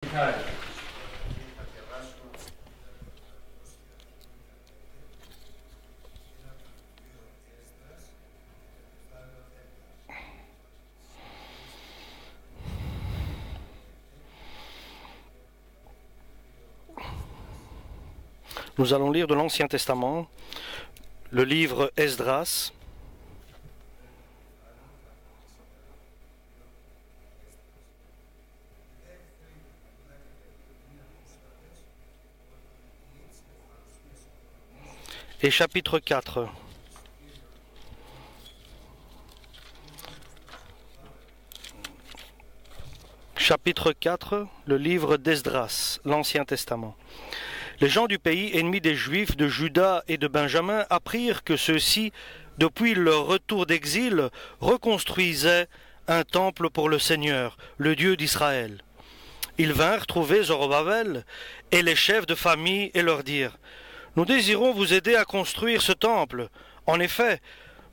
Nous allons lire de l'Ancien Testament, le livre Esdras. Et chapitre 4. Chapitre 4, le livre d'Esdras, l'Ancien Testament. Les gens du pays ennemis des Juifs de Juda et de Benjamin apprirent que ceux-ci, depuis leur retour d'exil, reconstruisaient un temple pour le Seigneur, le Dieu d'Israël. Ils vinrent trouver Zorobabel et les chefs de famille et leur dirent: « Nous désirons vous aider à construire ce temple. En effet,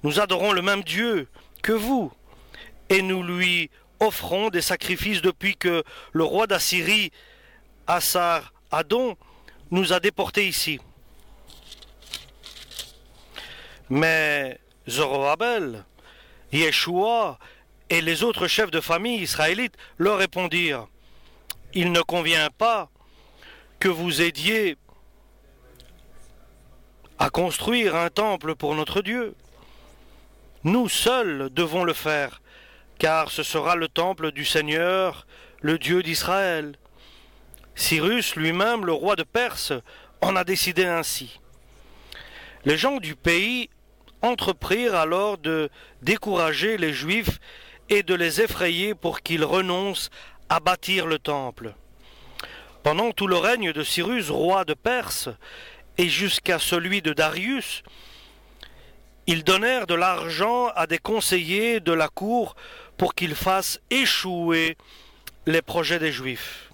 nous adorons le même Dieu que vous, et nous lui offrons des sacrifices depuis que le roi d'Assyrie, Assar-Adon, nous a déportés ici. » Mais Zorobabel, Yeshua et les autres chefs de famille israélites leur répondirent: « Il ne convient pas que vous aidiez à construire un temple pour notre Dieu. Nous seuls devons le faire, car ce sera le temple du Seigneur, le Dieu d'Israël. Cyrus lui-même, le roi de Perse, en a décidé ainsi. » Les gens du pays entreprirent alors de décourager les Juifs et de les effrayer pour qu'ils renoncent à bâtir le temple. Pendant tout le règne de Cyrus, roi de Perse, et jusqu'à celui de Darius, ils donnèrent de l'argent à des conseillers de la cour pour qu'ils fassent échouer les projets des Juifs.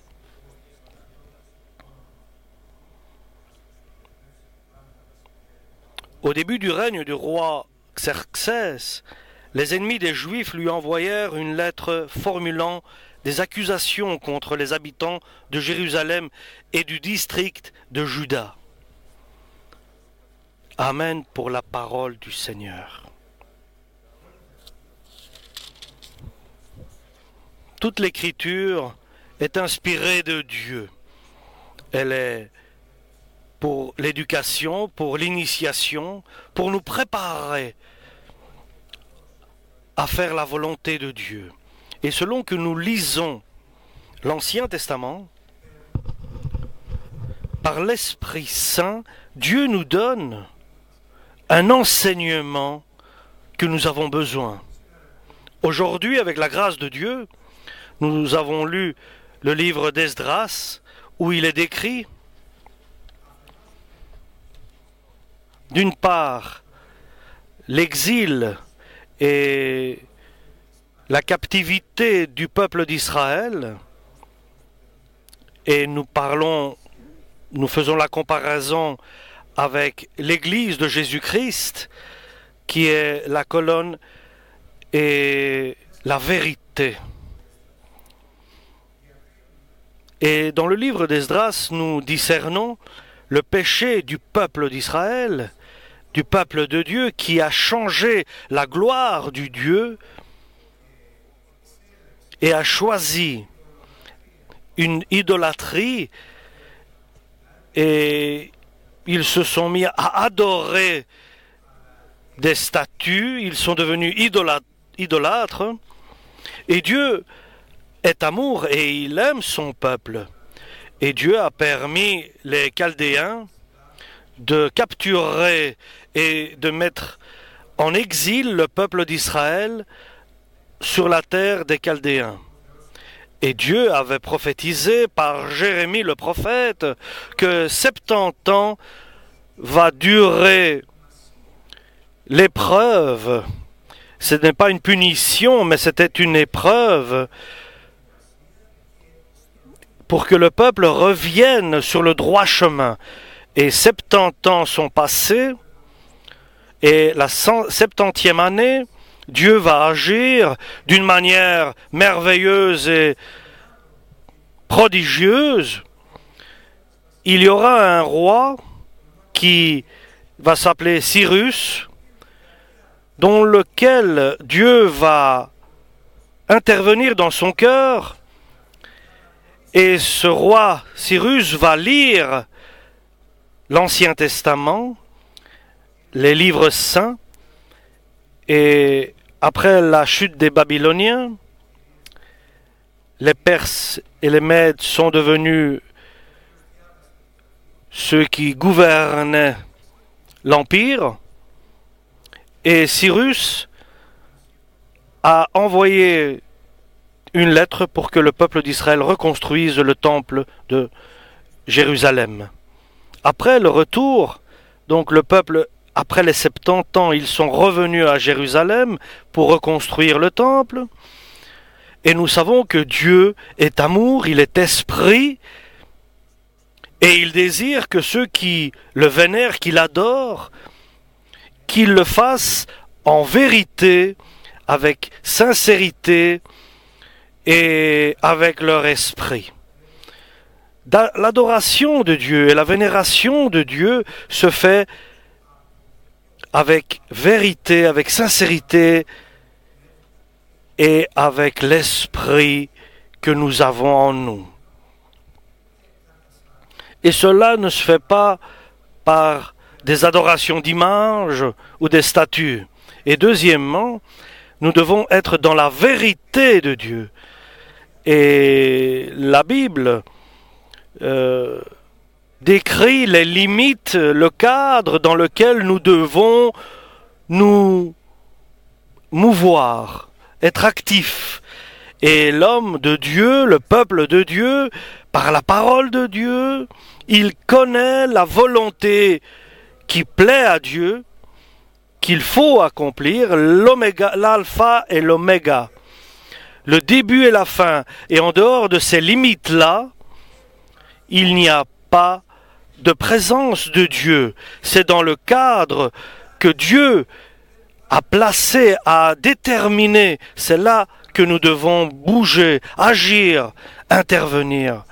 Au début du règne du roi Xerxès, les ennemis des Juifs lui envoyèrent une lettre formulant des accusations contre les habitants de Jérusalem et du district de Juda. Amen pour la parole du Seigneur. Toute l'écriture est inspirée de Dieu. Elle est pour l'éducation, pour l'initiation, pour nous préparer à faire la volonté de Dieu. Et selon que nous lisons l'Ancien Testament, par l'Esprit Saint, Dieu nous donne un enseignement que nous avons besoin. Aujourd'hui, avec la grâce de Dieu, nous avons lu le livre d'Esdras, où il est décrit, d'une part, l'exil et la captivité du peuple d'Israël, et nous faisons la comparaison avec l'Église de Jésus-Christ, qui est la colonne et la vérité. Et dans le livre d'Esdras, nous discernons le péché du peuple d'Israël, du peuple de Dieu, qui a changé la gloire du Dieu et a choisi une idolâtrie, et ils se sont mis à adorer des statues, ils sont devenus idolâtres, et Dieu est amour et il aime son peuple. Et Dieu a permis les Chaldéens de capturer et de mettre en exil le peuple d'Israël sur la terre des Chaldéens. Et Dieu avait prophétisé par Jérémie le prophète que 70 ans va durer l'épreuve. Ce n'est pas une punition, mais c'était une épreuve pour que le peuple revienne sur le droit chemin. Et 70 ans sont passés, et la 70e année, Dieu va agir d'une manière merveilleuse et prodigieuse. Il y aura un roi qui va s'appeler Cyrus, dont lequel Dieu va intervenir dans son cœur, et ce roi Cyrus va lire l'Ancien Testament, les livres saints, et après la chute des Babyloniens, les Perses et les Mèdes sont devenus ceux qui gouvernaient l'Empire, et Cyrus a envoyé une lettre pour que le peuple d'Israël reconstruise le temple de Jérusalem. Après le retour, donc le peuple, après les 70 ans, ils sont revenus à Jérusalem pour reconstruire le temple. Et nous savons que Dieu est amour, il est esprit, et il désire que ceux qui le vénèrent, qui l'adorent, qu'ils le fassent en vérité, avec sincérité et avec leur esprit. L'adoration de Dieu et la vénération de Dieu se fait avec vérité, avec sincérité et avec l'esprit que nous avons en nous. Et cela ne se fait pas par des adorations d'images ou des statues. Et deuxièmement, nous devons être dans la vérité de Dieu. Et la Bible décrit les limites, le cadre dans lequel nous devons nous mouvoir, être actifs. Et l'homme de Dieu, le peuple de Dieu, par la parole de Dieu, il connaît la volonté qui plaît à Dieu, qu'il faut accomplir, l'oméga, l'alpha et l'oméga, le début et la fin. Et en dehors de ces limites-là, il n'y a pas de présence de Dieu. C'est dans le cadre que Dieu a placé, a déterminé. C'est là que nous devons bouger, agir, intervenir.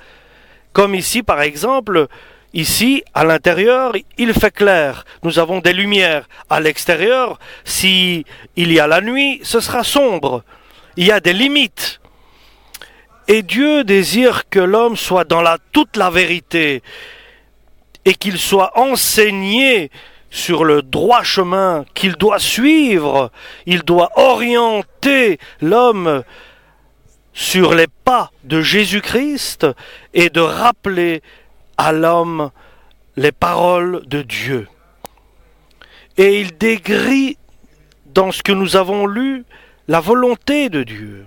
Comme ici, par exemple, ici, à l'intérieur, il fait clair. Nous avons des lumières. À l'extérieur, si il y a la nuit, ce sera sombre. Il y a des limites. Et Dieu désire que l'homme soit dans toute la vérité et qu'il soit enseigné sur le droit chemin qu'il doit suivre. Il doit orienter l'homme sur les pas de Jésus-Christ et de rappeler à l'homme les paroles de Dieu. Et il décrit dans ce que nous avons lu la volonté de Dieu.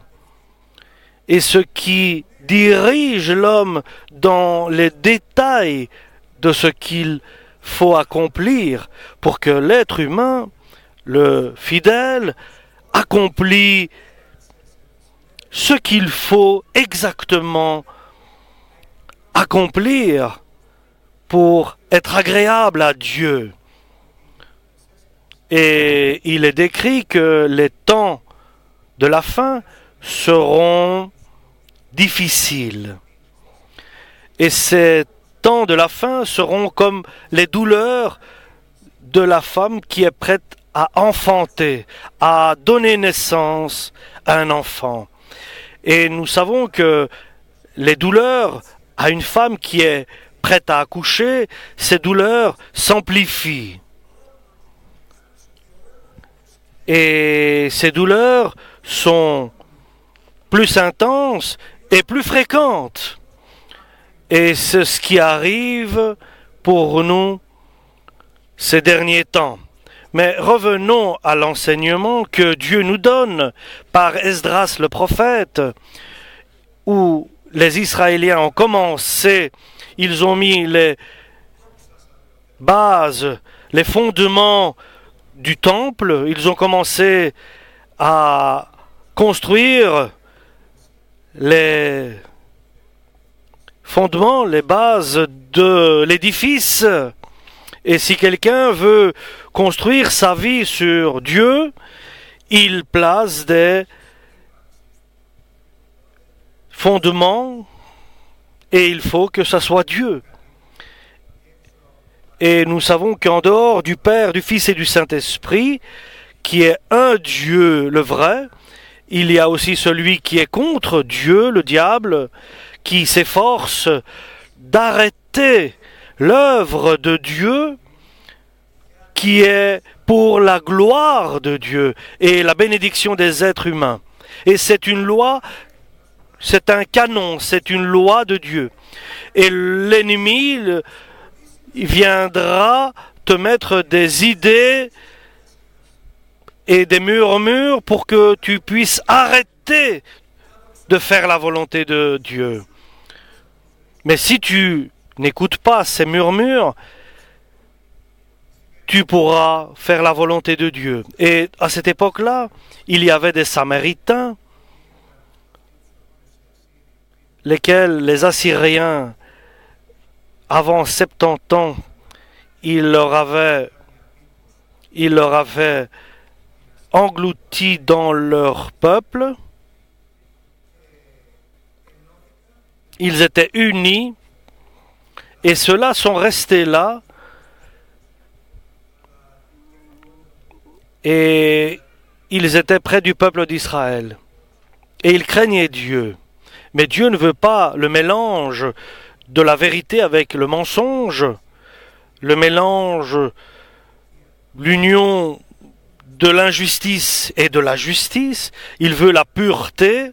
Et ce qui dirige l'homme dans les détails de ce qu'il faut accomplir pour que l'être humain, le fidèle, accomplit ce qu'il faut exactement accomplir pour être agréable à Dieu. Et il est décrit que les temps de la fin seront difficiles. Et ces temps de la fin seront comme les douleurs de la femme qui est prête à enfanter, à donner naissance à un enfant. Et nous savons que les douleurs à une femme qui est prête à accoucher, ces douleurs s'amplifient. Et ces douleurs sont plus intenses et plus fréquentes. Et c'est ce qui arrive pour nous ces derniers temps. Mais revenons à l'enseignement que Dieu nous donne par Esdras le prophète, où les Israéliens ont commencé, ils ont mis les bases, les fondements du temple, ils ont commencé à construire les fondements, les bases de l'édifice. Et si quelqu'un veut construire sa vie sur Dieu, il place des fondements Et il faut que ça soit Dieu. Et nous savons qu'en dehors du Père, du Fils et du Saint-Esprit, qui est un Dieu, le vrai, il y a aussi celui qui est contre Dieu, le diable, qui s'efforce d'arrêter l'œuvre de Dieu qui est pour la gloire de Dieu et la bénédiction des êtres humains. Et c'est une loi, c'est un canon, c'est une loi de Dieu. Et l'ennemi il viendra te mettre des idées et des murmures pour que tu puisses arrêter de faire la volonté de Dieu. Mais si tu n'écoutes pas ces murmures, tu pourras faire la volonté de Dieu. Et à cette époque-là, il y avait des Samaritains, lesquels les Assyriens, avant 70 ans, il leur avait engloutis dans leur peuple. Ils étaient unis et ceux-là sont restés là et ils étaient près du peuple d'Israël et ils craignaient Dieu. Mais Dieu ne veut pas le mélange de la vérité avec le mensonge, le mélange, l'union de l'injustice et de la justice. Il veut la pureté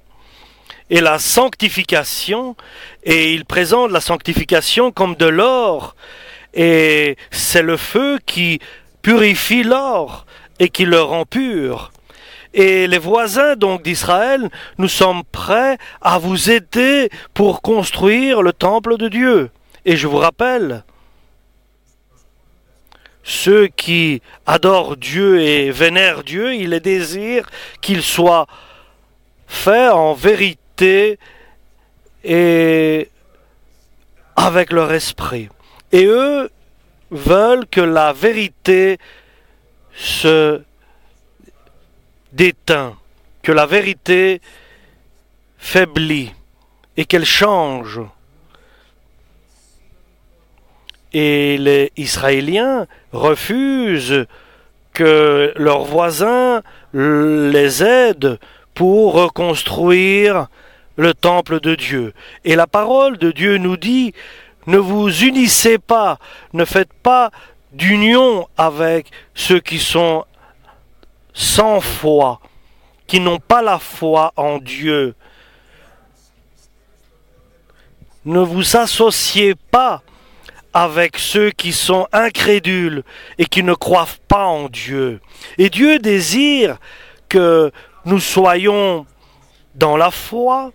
et la sanctification, et il présente la sanctification comme de l'or, et c'est le feu qui purifie l'or et qui le rend pur. Et les voisins donc d'Israël, nous sommes prêts à vous aider pour construire le temple de Dieu. Et je vous rappelle, ceux qui adorent Dieu et vénèrent Dieu, ils désirent qu'il soit fait en vérité et avec leur esprit. Et eux veulent que la vérité se déteint, que la vérité faiblit et qu'elle change. Et les Israéliens refusent que leurs voisins les aident pour reconstruire le temple de Dieu. Et la parole de Dieu nous dit, ne vous unissez pas, ne faites pas d'union avec ceux qui sont sans foi, qui n'ont pas la foi en Dieu. Ne vous associez pas avec ceux qui sont incrédules et qui ne croient pas en Dieu. Et Dieu désire que nous soyons dans la foi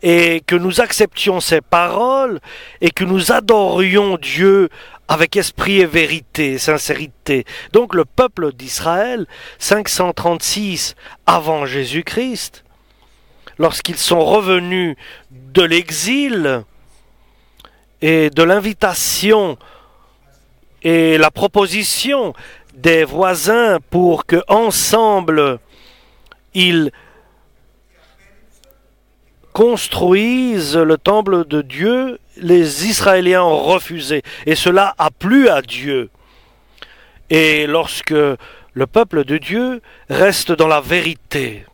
et que nous acceptions ses paroles et que nous adorions Dieu avec esprit et vérité, sincérité. Donc le peuple d'Israël, 536 avant Jésus-Christ, lorsqu'ils sont revenus de l'exil et de l'invitation et la proposition des voisins pour que ensemble ils construisent le temple de Dieu, les Israéliens ont refusé. Et cela a plu à Dieu. Et lorsque le peuple de Dieu reste dans la vérité,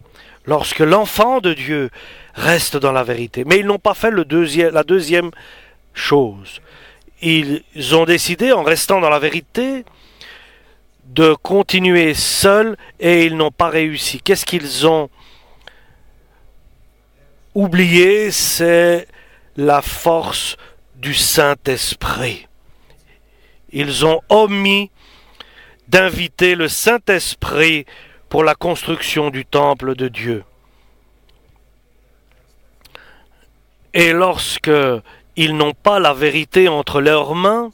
lorsque l'enfant de Dieu reste dans la vérité, mais ils n'ont pas fait la deuxième chose. Ils ont décidé, en restant dans la vérité, de continuer seuls et ils n'ont pas réussi. Qu'est-ce qu'ils ont oublié? C'est la force du Saint-Esprit. Ils ont omis d'inviter le Saint-Esprit pour la construction du temple de Dieu. Et lorsque ils n'ont pas la vérité entre leurs mains,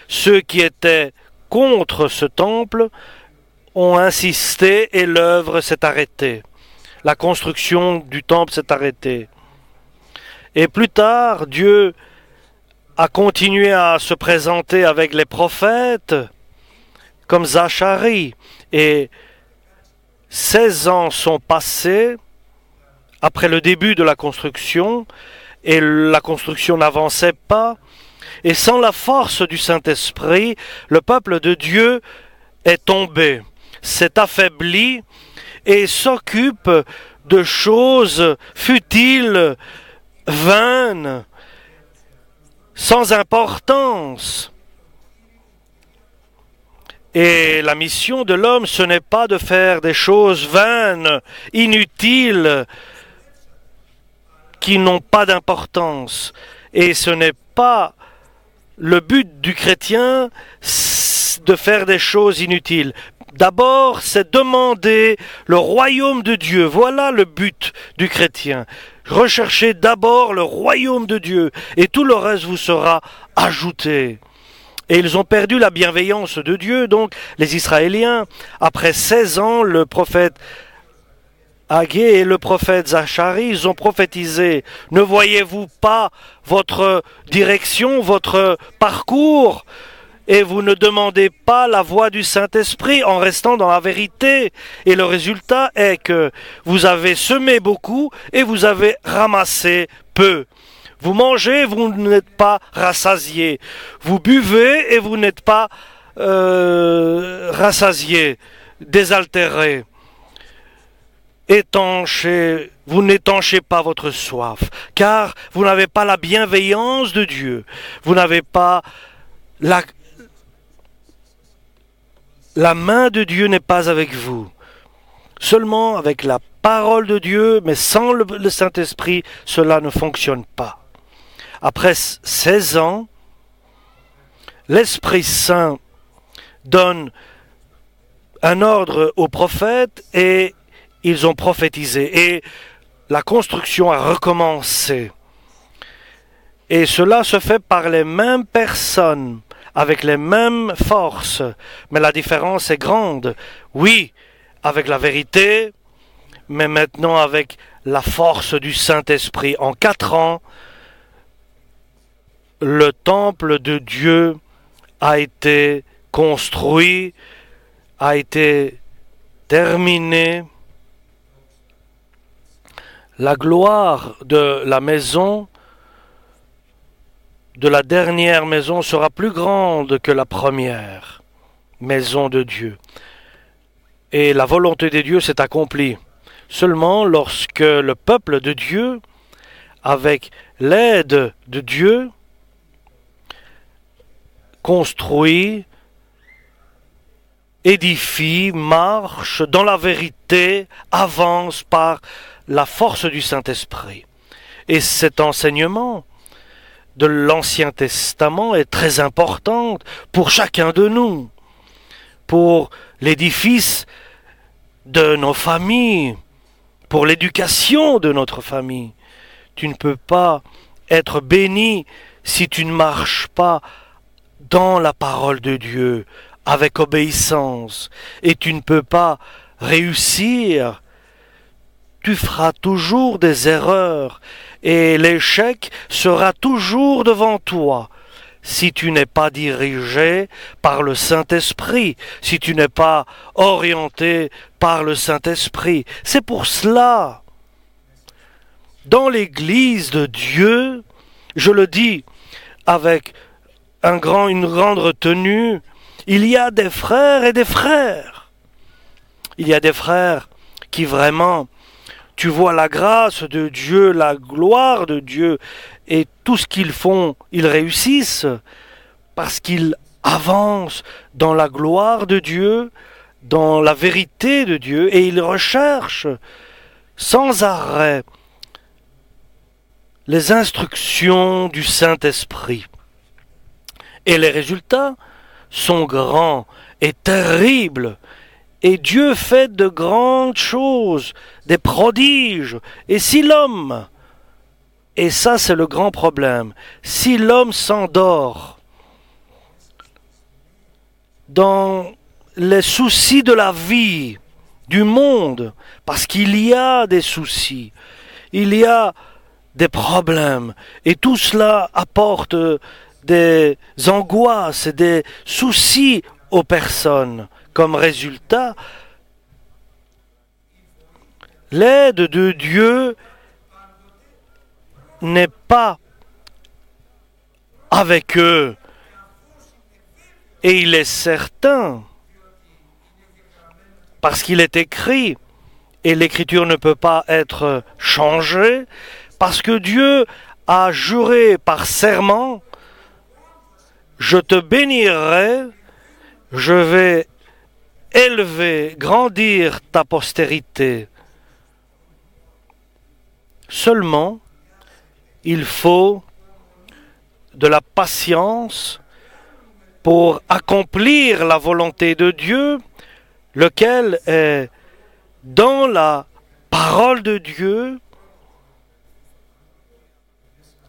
ceux qui étaient contre ce temple ont insisté et l'œuvre s'est arrêtée. La construction du temple s'est arrêtée. Et plus tard, Dieu a continué à se présenter avec les prophètes, comme Zacharie. Et 16 ans sont passés après le début de la construction, et la construction n'avançait pas. Et sans la force du Saint-Esprit, le peuple de Dieu est tombé, s'est affaibli et s'occupe de choses futiles, vaines, sans importance. Et la mission de l'homme, ce n'est pas de faire des choses vaines, inutiles, qui n'ont pas d'importance. Et ce n'est pas le but du chrétien de faire des choses inutiles. D'abord, c'est demander le royaume de Dieu. Voilà le but du chrétien. Recherchez d'abord le royaume de Dieu et tout le reste vous sera ajouté. Et ils ont perdu la bienveillance de Dieu, donc les Israéliens. Après 16 ans, le prophète Haggé et le prophète Zacharie, ils ont prophétisé. Ne voyez-vous pas votre direction, votre parcours, et vous ne demandez pas la voix du Saint-Esprit en restant dans la vérité. Et le résultat est que vous avez semé beaucoup et vous avez ramassé peu. Vous mangez, vous n'êtes pas rassasié. Vous buvez et vous n'êtes pas rassasié, désaltéré. Vous n'étanchez pas votre soif, car vous n'avez pas la bienveillance de Dieu. Vous n'avez pas la main de Dieu n'est pas avec vous. Seulement avec la parole de Dieu, mais sans le Saint-Esprit, cela ne fonctionne pas. Après 16 ans, l'Esprit Saint donne un ordre aux prophètes et ils ont prophétisé. Et la construction a recommencé. Et cela se fait par les mêmes personnes, avec les mêmes forces. Mais la différence est grande. Oui, avec la vérité, mais maintenant avec la force du Saint-Esprit. En 4 ans, le temple de Dieu a été construit, a été terminé. La gloire de la maison, de la dernière maison, sera plus grande que la première maison de Dieu. Et la volonté de Dieu s'est accomplie seulement lorsque le peuple de Dieu, avec l'aide de Dieu, construit, édifie, marche dans la vérité, avance par la force du Saint-Esprit. Et cet enseignement de l'Ancien Testament est très important pour chacun de nous, pour l'édifice de nos familles, pour l'éducation de notre famille. Tu ne peux pas être béni si tu ne marches pas dans la parole de Dieu, avec obéissance, et tu ne peux pas réussir. Tu feras toujours des erreurs, et l'échec sera toujours devant toi, si tu n'es pas dirigé par le Saint-Esprit, si tu n'es pas orienté par le Saint-Esprit. C'est pour cela, dans l'Église de Dieu, je le dis avec une grande retenue, il y a des frères et des frères. Il y a des frères qui vraiment, tu vois la grâce de Dieu, la gloire de Dieu, et tout ce qu'ils font, ils réussissent, parce qu'ils avancent dans la gloire de Dieu, dans la vérité de Dieu, et ils recherchent sans arrêt les instructions du Saint-Esprit. Et les résultats sont grands et terribles. Et Dieu fait de grandes choses, des prodiges. Et si l'homme, et ça c'est le grand problème, si l'homme s'endort dans les soucis de la vie, du monde, parce qu'il y a des soucis, il y a des problèmes, et tout cela apporte des angoisses et des soucis aux personnes. Comme résultat, l'aide de Dieu n'est pas avec eux. Et il est certain, parce qu'il est écrit, et l'écriture ne peut pas être changée, parce que Dieu a juré par serment, je te bénirai, je vais élever, grandir ta postérité. Seulement, il faut de la patience pour accomplir la volonté de Dieu, lequel est dans la parole de Dieu,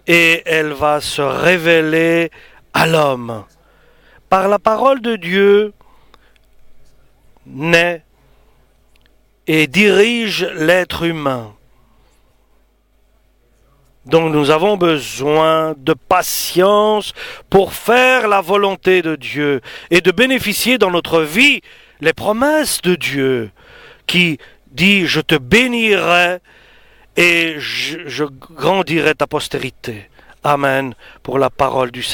et elle va se révéler à l'homme. Par la parole de Dieu naît et dirige l'être humain. Donc nous avons besoin de patience pour faire la volonté de Dieu et de bénéficier dans notre vie les promesses de Dieu qui dit « Je te bénirai et je grandirai ta postérité ». Amen pour la parole du Seigneur.